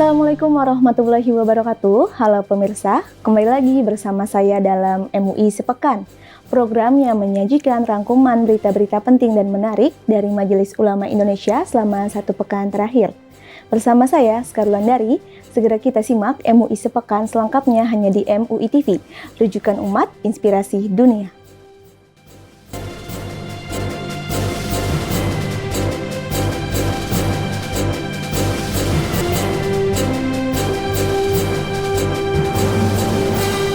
Assalamualaikum warahmatullahi wabarakatuh. Halo pemirsa, kembali lagi bersama saya dalam MUI Sepekan, program yang menyajikan rangkuman berita-berita penting dan menarik dari Majelis Ulama Indonesia selama satu pekan terakhir. Bersama saya, Skarulandari, segera kita simak MUI Sepekan selengkapnya hanya di MUI TV, rujukan umat, inspirasi dunia.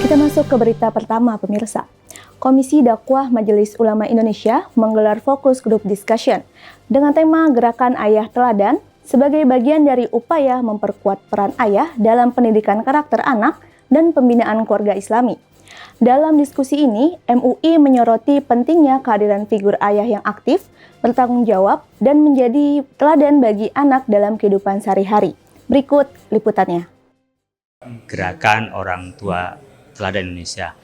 Kita masuk ke berita pertama, pemirsa. Komisi Dakwah Majelis Ulama Indonesia menggelar fokus group discussion dengan tema Gerakan Ayah Teladan sebagai bagian dari upaya memperkuat peran ayah dalam pendidikan karakter anak dan pembinaan keluarga Islami. Dalam diskusi ini, MUI menyoroti pentingnya kehadiran figur ayah yang aktif, bertanggung jawab, dan menjadi teladan bagi anak dalam kehidupan sehari-hari. Berikut liputannya. Gerakan Orang Tua Teladan Indonesia.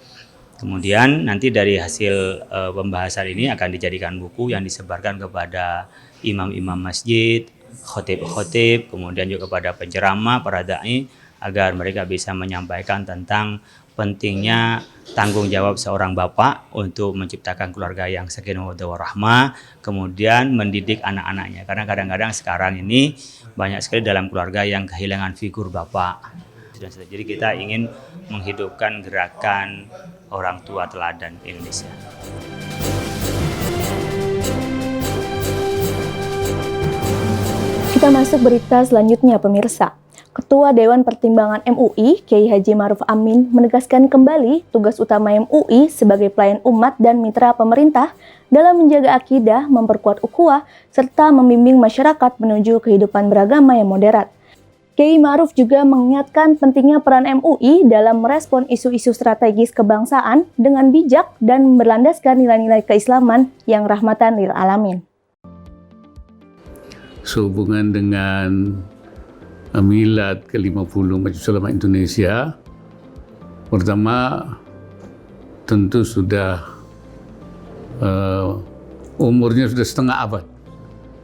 Kemudian nanti dari hasil pembahasan ini akan dijadikan buku yang disebarkan kepada imam-imam masjid, khotib-khotib, kemudian juga kepada penceramah, para dai, agar mereka bisa menyampaikan tentang pentingnya tanggung jawab seorang bapak untuk menciptakan keluarga yang sakinah mawaddah warahmah, kemudian mendidik anak-anaknya. Karena kadang-kadang sekarang ini banyak sekali dalam keluarga yang kehilangan figur bapak. Jadi kita ingin menghidupkan gerakan orang tua teladan Indonesia. Kita masuk berita selanjutnya, pemirsa. Ketua Dewan Pertimbangan MUI, Kiai Haji Ma'ruf Amin, menegaskan kembali tugas utama MUI sebagai pelayan umat dan mitra pemerintah dalam menjaga akidah, memperkuat ukhuwah, serta membimbing masyarakat menuju kehidupan beragama yang moderat. Kiai Ma'ruf juga mengingatkan pentingnya peran MUI dalam merespon isu-isu strategis kebangsaan dengan bijak dan berlandaskan nilai-nilai keislaman yang rahmatan lil alamin. Sehubungan dengan milad ke-50 Majelis Ulama Indonesia, pertama tentu sudah umurnya sudah setengah abad.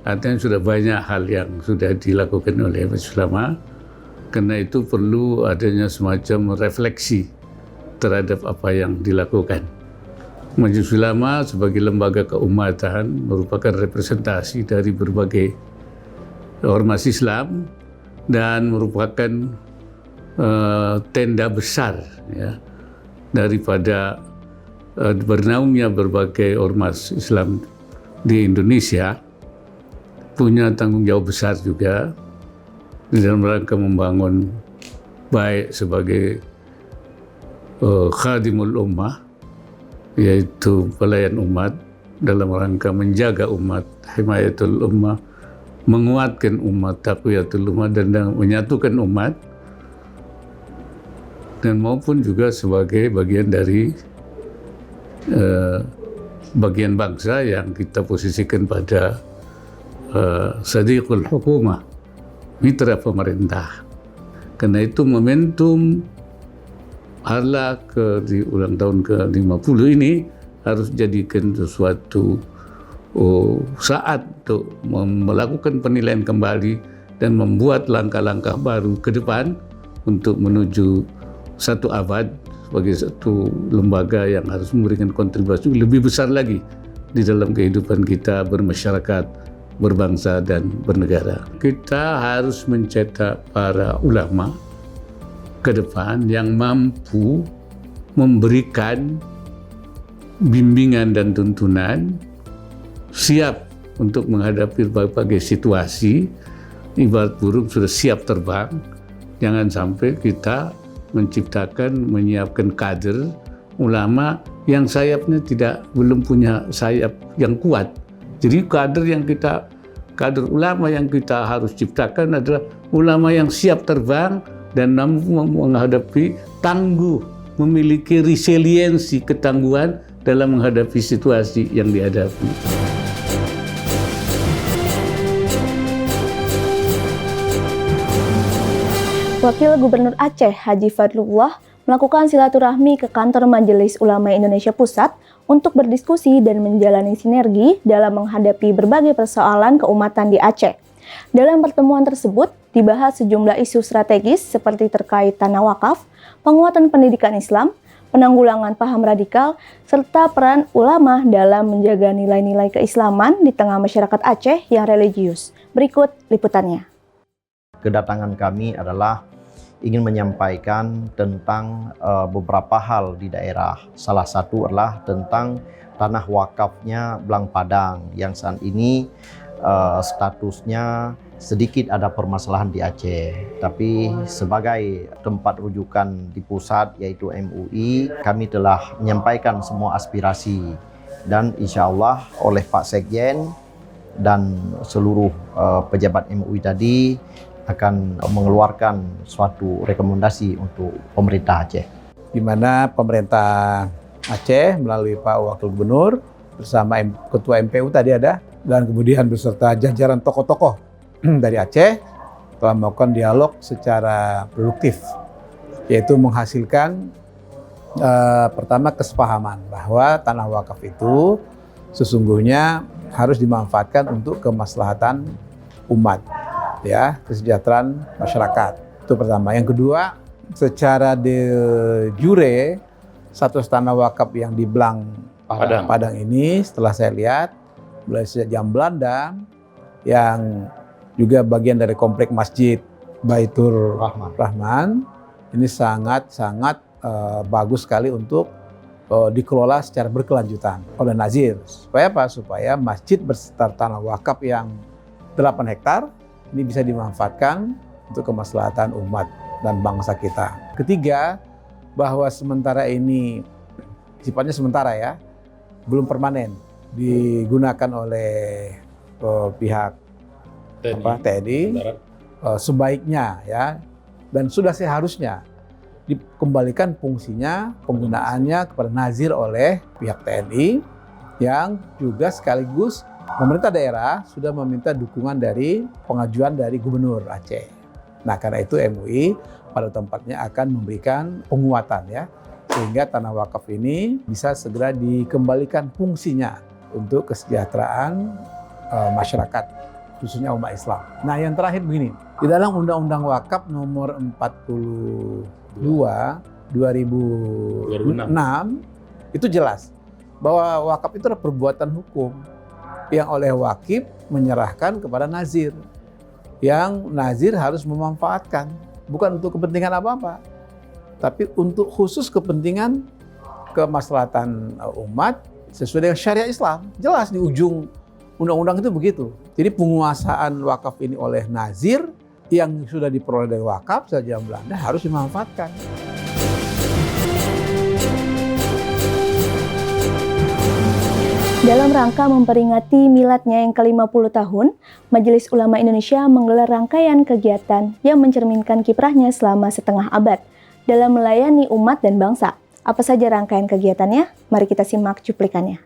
Artinya sudah banyak hal yang sudah dilakukan oleh Majelis Ulama, karena itu perlu adanya semacam refleksi terhadap apa yang dilakukan. Majelis Ulama sebagai lembaga keumatan merupakan representasi dari berbagai ormas Islam dan merupakan tenda besar ya, daripada bernaungnya berbagai ormas Islam di Indonesia. Punya tanggung jawab besar juga di dalam rangka membangun baik sebagai khadimul ummah, yaitu pelayan umat dalam rangka menjaga umat, himayatul ummah, menguatkan umat, taqwiyatul ummah, dan menyatukan umat, dan maupun juga sebagai bagian dari bagian bangsa yang kita posisikan pada sadiqul hukumah, mitra pemerintah. Karena itu momentum hala di ulang tahun ke-50 ini harus jadikan sesuatu saat untuk melakukan penilaian kembali dan membuat langkah-langkah baru ke depan untuk menuju satu abad sebagai satu lembaga yang harus memberikan kontribusi lebih besar lagi di dalam kehidupan kita bermasyarakat, berbangsa dan bernegara. Kita harus mencetak para ulama ke depan yang mampu memberikan bimbingan dan tuntunan, siap untuk menghadapi berbagai situasi, ibarat burung sudah siap terbang. Jangan sampai kita menciptakan, menyiapkan kader ulama yang sayapnya belum punya sayap yang kuat. Jadi kader ulama yang kita harus ciptakan adalah ulama yang siap terbang dan mampu menghadapi, tangguh, memiliki resiliensi, ketangguhan dalam menghadapi situasi yang dihadapi. Wakil Gubernur Aceh Haji Fadlullah melakukan silaturahmi ke kantor Majelis Ulama Indonesia Pusat untuk berdiskusi dan menjalani sinergi dalam menghadapi berbagai persoalan keumatan di Aceh. Dalam pertemuan tersebut, dibahas sejumlah isu strategis seperti terkait tanah wakaf, penguatan pendidikan Islam, penanggulangan paham radikal, serta peran ulama dalam menjaga nilai-nilai keislaman di tengah masyarakat Aceh yang religius. Berikut liputannya. Kedatangan kami adalah ingin menyampaikan tentang beberapa hal di daerah. Salah satu adalah tentang tanah wakafnya Blang Padang yang saat ini statusnya sedikit ada permasalahan di Aceh. Tapi sebagai tempat rujukan di pusat yaitu MUI, kami telah menyampaikan semua aspirasi dan insya Allah oleh Pak Sekjen dan seluruh pejabat MUI tadi akan mengeluarkan suatu rekomendasi untuk pemerintah Aceh. Di mana pemerintah Aceh melalui Pak Wakil Gubernur bersama Ketua MPU tadi ada, dan kemudian beserta jajaran tokoh-tokoh dari Aceh telah melakukan dialog secara produktif, yaitu menghasilkan pertama kesepahaman bahwa tanah wakaf itu sesungguhnya harus dimanfaatkan untuk kemaslahatan umat, ya, kesejahteraan masyarakat. Itu pertama. Yang kedua, secara de jure status tanah wakaf yang di Blang Padang ini setelah saya lihat mulai sejak zaman Belanda yang juga bagian dari komplek Masjid Baitur Rahman ini sangat bagus sekali untuk dikelola secara berkelanjutan oleh Nazir. Supaya apa? Supaya masjid berserta tanah wakaf yang 8 hektar ini bisa dimanfaatkan untuk kemaslahatan umat dan bangsa kita. Ketiga, bahwa sementara ini sifatnya sementara ya, belum permanen digunakan oleh pihak TNI, sebaiknya ya, dan sudah seharusnya dikembalikan fungsinya penggunaannya kepada nazir oleh pihak TNI yang juga sekaligus pemerintah daerah sudah meminta dukungan dari pengajuan dari Gubernur Aceh. Nah, karena itu MUI pada tempatnya akan memberikan penguatan ya, sehingga tanah wakaf ini bisa segera dikembalikan fungsinya untuk kesejahteraan masyarakat, khususnya umat Islam. Nah, yang terakhir begini, di dalam Undang-Undang Wakaf nomor 42 2006 itu jelas bahwa wakaf itu adalah perbuatan hukum yang oleh wakif menyerahkan kepada nazir, yang nazir harus memanfaatkan bukan untuk kepentingan apa-apa, tapi untuk khusus kepentingan kemaslahatan umat sesuai dengan syariat Islam. Jelas di ujung undang-undang itu begitu. Jadi penguasaan wakaf ini oleh nazir yang sudah diperoleh dari wakaf sejak zaman Belanda harus dimanfaatkan. Dalam rangka memperingati miladnya yang ke-50 tahun, Majelis Ulama Indonesia menggelar rangkaian kegiatan yang mencerminkan kiprahnya selama setengah abad dalam melayani umat dan bangsa. Apa saja rangkaian kegiatannya? Mari kita simak cuplikannya.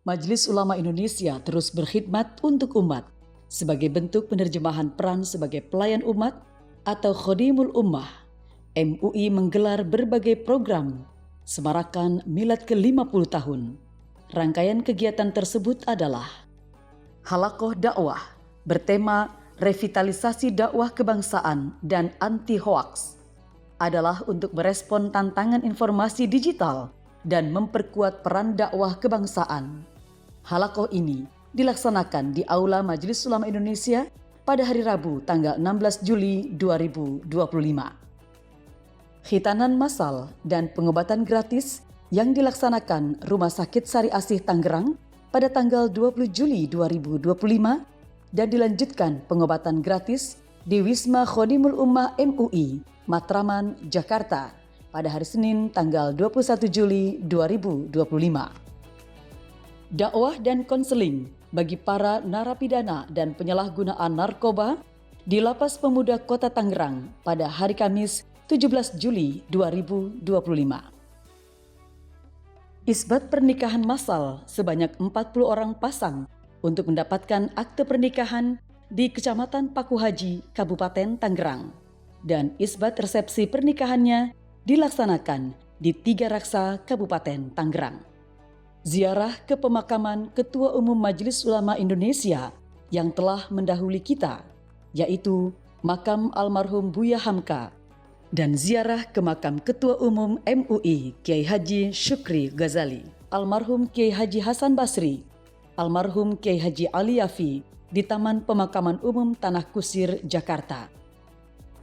Majelis Ulama Indonesia terus berkhidmat untuk umat sebagai bentuk penerjemahan peran sebagai pelayan umat atau Khodimul Ummah. MUI menggelar berbagai program semarakan milad ke-50 tahun. Rangkaian kegiatan tersebut adalah Halaqah Dakwah bertema revitalisasi dakwah kebangsaan dan anti hoaks, adalah untuk merespon tantangan informasi digital dan memperkuat peran dakwah kebangsaan. Halaqah ini dilaksanakan di Aula Majelis Ulama Indonesia pada hari Rabu tanggal 16 Juli 2025. Khitanan massal dan pengobatan gratis yang dilaksanakan Rumah Sakit Sari Asih Tangerang pada tanggal 20 Juli 2025 dan dilanjutkan pengobatan gratis di Wisma Khodimul Ummah MUI, Matraman, Jakarta pada hari Senin tanggal 21 Juli 2025. dakwah dan konseling bagi para narapidana dan penyalahgunaan narkoba di Lapas Pemuda Kota Tangerang pada hari Kamis 17 Juli 2025. Isbat pernikahan massal sebanyak 40 orang pasang untuk mendapatkan akte pernikahan di Kecamatan Pakuhaji, Kabupaten Tangerang. Dan isbat resepsi pernikahannya dilaksanakan di Tiga Raksa, Kabupaten Tangerang. Ziarah ke pemakaman Ketua Umum Majelis Ulama Indonesia yang telah mendahului kita, yaitu makam almarhum Buya Hamka, dan ziarah ke makam Ketua Umum MUI Kiai Haji Syukri Ghazali, almarhum Kiai Haji Hasan Basri, almarhum Kiai Haji Ali Yafi di Taman Pemakaman Umum Tanah Kusir, Jakarta.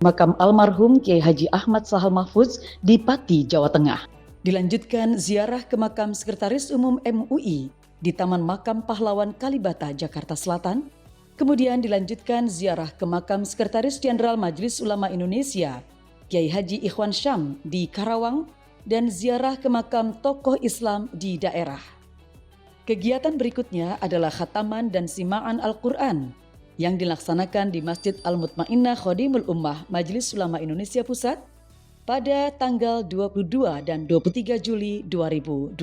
Makam almarhum Kiai Haji Ahmad Sahal Mahfudz di Pati, Jawa Tengah. Dilanjutkan ziarah ke makam Sekretaris Umum MUI di Taman Makam Pahlawan Kalibata, Jakarta Selatan. Kemudian dilanjutkan ziarah ke makam Sekretaris Jenderal Majelis Ulama Indonesia Kiai Haji Ikhwan Syam di Karawang dan ziarah ke makam tokoh Islam di daerah. Kegiatan berikutnya adalah khataman dan simaan Al-Quran yang dilaksanakan di Masjid Al-Mutmainnah Khodimul Ummah Majelis Ulama Indonesia Pusat pada tanggal 22 dan 23 Juli 2025.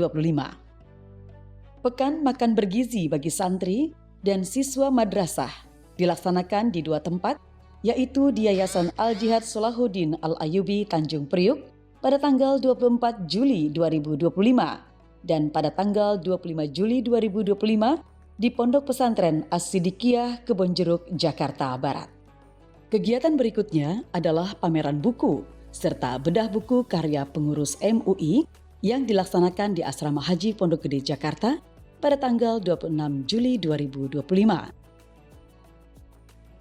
Pekan makan bergizi bagi santri dan siswa madrasah dilaksanakan di 2 tempat, yaitu di Yayasan Al-Jihad Salahuddin Al-Ayyubi Tanjung Priuk pada tanggal 24 Juli 2025 dan pada tanggal 25 Juli 2025 di Pondok Pesantren As-Siddiqiyah Kebonjeruk, Jakarta Barat. Kegiatan berikutnya adalah pameran buku serta bedah buku karya pengurus MUI yang dilaksanakan di Asrama Haji Pondok Gede, Jakarta pada tanggal 26 Juli 2025.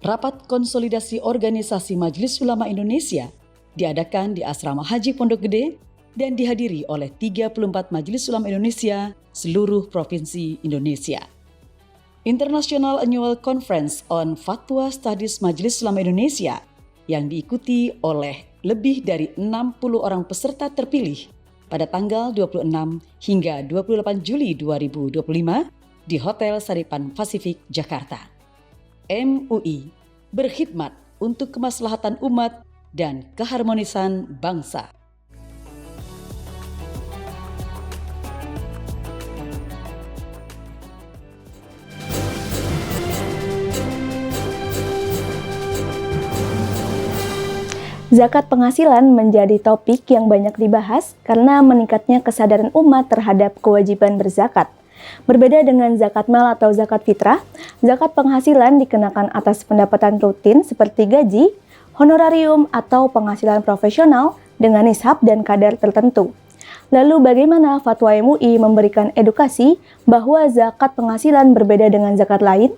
Rapat konsolidasi organisasi Majelis Ulama Indonesia diadakan di Asrama Haji Pondok Gede dan dihadiri oleh 34 Majelis Ulama Indonesia seluruh provinsi Indonesia. International Annual Conference on Fatwa Studies Majelis Ulama Indonesia yang diikuti oleh lebih dari 60 orang peserta terpilih pada tanggal 26 hingga 28 Juli 2025 di Hotel Saripan Pasifik, Jakarta. MUI berkhidmat untuk kemaslahatan umat dan keharmonisan bangsa. Zakat penghasilan menjadi topik yang banyak dibahas karena meningkatnya kesadaran umat terhadap kewajiban berzakat. Berbeda dengan zakat mal atau zakat fitrah, zakat penghasilan dikenakan atas pendapatan rutin seperti gaji, honorarium, atau penghasilan profesional dengan nishab dan kadar tertentu. Lalu bagaimana fatwa MUI memberikan edukasi bahwa zakat penghasilan berbeda dengan zakat lain?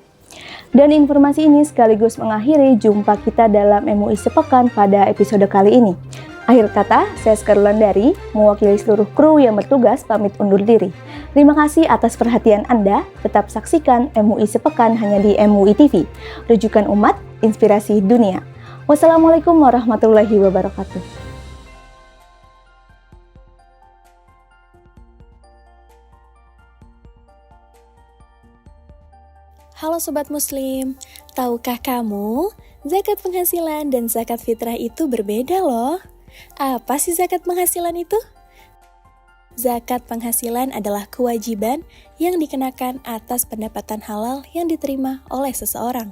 Dan informasi ini sekaligus mengakhiri jumpa kita dalam MUI Sepekan pada episode kali ini. Akhir kata, saya Skarulandari, mewakili seluruh kru yang bertugas pamit undur diri. Terima kasih atas perhatian Anda. Tetap saksikan MUI Sepekan hanya di MUI TV. Rujukan umat, inspirasi dunia. Wassalamualaikum warahmatullahi wabarakatuh. Halo Sobat Muslim, tahukah kamu, zakat penghasilan dan zakat fitrah itu berbeda loh. Apa sih zakat penghasilan itu? Zakat penghasilan adalah kewajiban yang dikenakan atas pendapatan halal yang diterima oleh seseorang.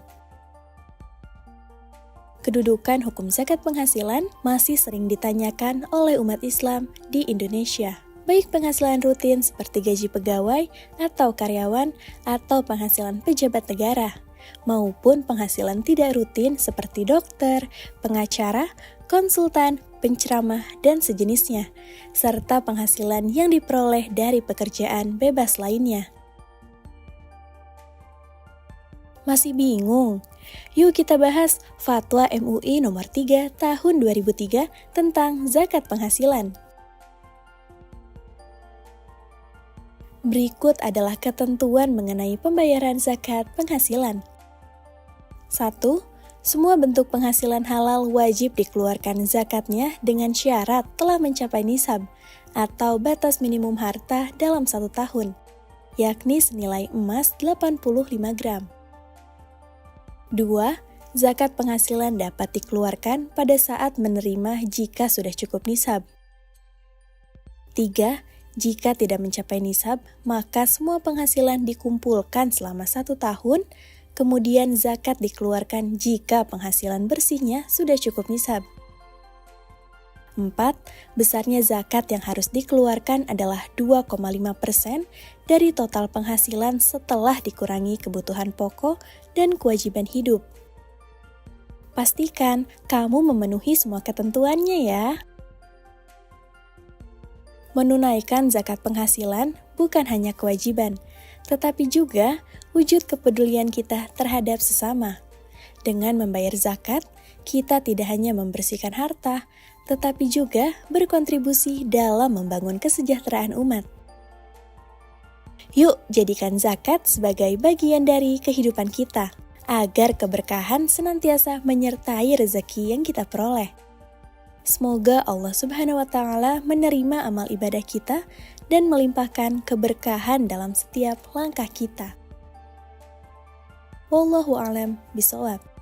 Kedudukan hukum zakat penghasilan masih sering ditanyakan oleh umat Islam di Indonesia. Baik penghasilan rutin seperti gaji pegawai atau karyawan atau penghasilan pejabat negara, maupun penghasilan tidak rutin seperti dokter, pengacara, konsultan, penceramah, dan sejenisnya, serta penghasilan yang diperoleh dari pekerjaan bebas lainnya. Masih bingung? Yuk kita bahas Fatwa MUI nomor 3 tahun 2003 tentang zakat penghasilan. Berikut adalah ketentuan mengenai pembayaran zakat penghasilan. 1. Semua bentuk penghasilan halal wajib dikeluarkan zakatnya dengan syarat telah mencapai nisab atau batas minimum harta dalam 1 tahun. yakni senilai emas 85 gram. 2. Zakat penghasilan dapat dikeluarkan pada saat menerima jika sudah cukup nisab. 3. Jika tidak mencapai nisab, maka semua penghasilan dikumpulkan selama 1 tahun, kemudian zakat dikeluarkan jika penghasilan bersihnya sudah cukup nisab. 4. Besarnya zakat yang harus dikeluarkan adalah 2,5% dari total penghasilan setelah dikurangi kebutuhan pokok dan kewajiban hidup. Pastikan kamu memenuhi semua ketentuannya ya. Menunaikan zakat penghasilan bukan hanya kewajiban, tetapi juga wujud kepedulian kita terhadap sesama. Dengan membayar zakat, kita tidak hanya membersihkan harta, tetapi juga berkontribusi dalam membangun kesejahteraan umat. Yuk, jadikan zakat sebagai bagian dari kehidupan kita, agar keberkahan senantiasa menyertai rezeki yang kita peroleh. Semoga Allah Subhanahu wa Ta'ala menerima amal ibadah kita dan melimpahkan keberkahan dalam setiap langkah kita. Wallahu a'lam bishawab.